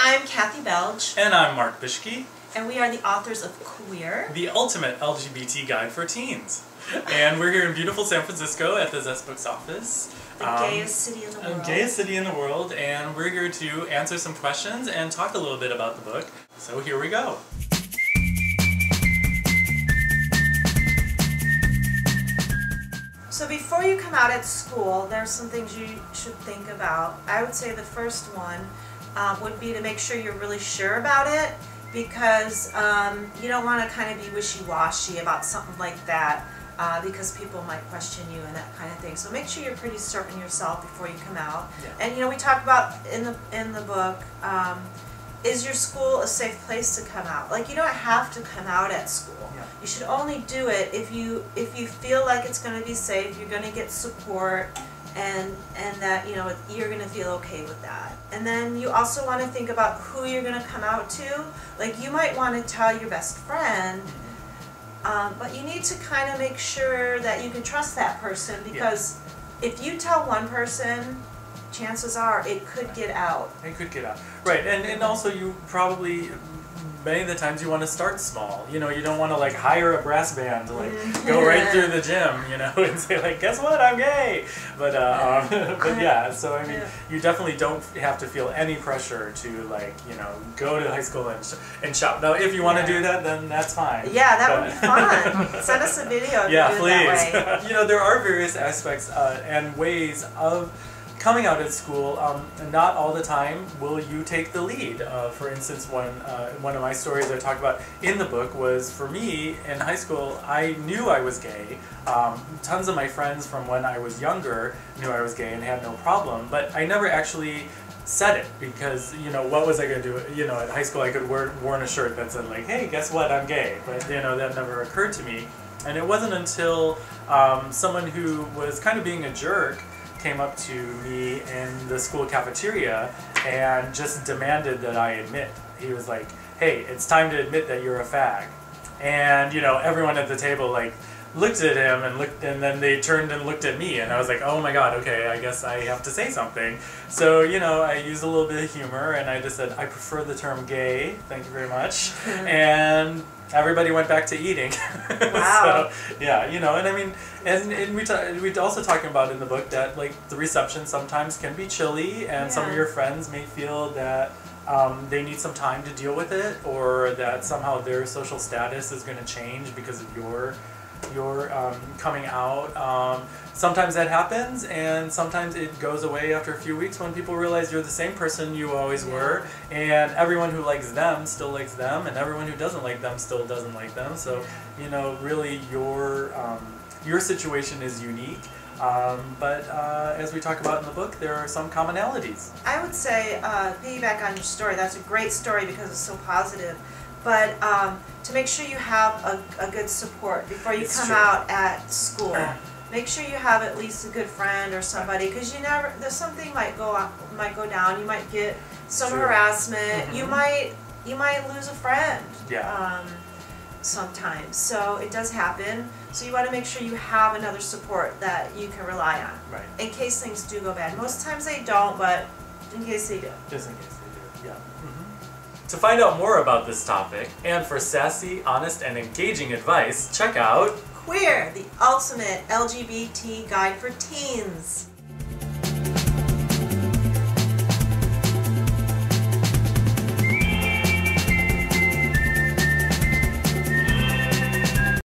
I'm Kathy Belge. And I'm Marke Bieschke. And we are the authors of Queer, the ultimate LGBT guide for teens. And we're here in beautiful San Francisco at the Zest Books office. The gayest city in the world. Gayest city in the world, and we're here to answer some questions and talk a little bit about the book. So here we go. So before you come out at school, there's some things you should think about. I would say the first one would be to make sure you're really sure about it, because you don't want to kind of be wishy-washy about something like that, because people might question you and that kind of thing. So make sure you're pretty certain yourself before you come out. Yeah. And we talk about in the book, is your school a safe place to come out? Like, you don't have to come out at school. Yeah. You should only do it if you feel like it's going to be safe, you're going to get support, and that you're going to feel okay with that. And then you also want to think about who you're going to come out to. Like, you might want to tell your best friend, but you need to kind of make sure that you can trust that person, because if you tell one person, chances are it could get out. It could get out. Right, and also you probably, many of the times you want to start small. You don't want to like hire a brass band to like go right through the gym, and say like, guess what, I'm gay. But yeah, so I mean, you definitely don't have to feel any pressure to like, go to high school and shop. Now, if you want to do that, then that's fine. Yeah, that would be fun. Send us a video if you do it that way. There are various aspects and ways of coming out at school. Not all the time will you take the lead. For instance, one of my stories I talk about in the book was, for me, in high school, I knew I was gay. Tons of my friends from when I was younger knew I was gay and had no problem, but I never actually said it, because, what was I going to do? At high school I could worn a shirt that said like, hey, guess what, I'm gay. But, that never occurred to me. And it wasn't until someone who was kind of being a jerk came up to me in the school cafeteria and just demanded that I admit. He was like, hey, it's time to admit that you're a fag. And everyone at the table like looked at him and then they turned and looked at me, and I was like, oh my god, okay, I guess I have to say something. So I used a little bit of humor and I just said, I prefer the term gay, thank you very much. And everybody went back to eating. Wow. So, yeah, and I mean, and we also talking about in the book that like the reception sometimes can be chilly, and some of your friends may feel that they need some time to deal with it, or that somehow their social status is going to change because of your coming out. Sometimes that happens, and sometimes it goes away after a few weeks when people realize you're the same person you always were, and everyone who likes them still likes them, and everyone who doesn't like them still doesn't like them. So, really your situation is unique. But as we talk about in the book, there are some commonalities. I would say, piggyback on your story, that's a great story because it's so positive. But to make sure you have a good support before you come out at school. Make sure you have at least a good friend or somebody, because there's something might go down. You might get some harassment. You might lose a friend. Sometimes. So it does happen. So you want to make sure you have another support that you can rely on, in case things do go bad. Most times they don't, but in case they do. Just in case they do, yeah. To find out more about this topic, and for sassy, honest, and engaging advice, check out Queer, the ultimate LGBT guide for teens.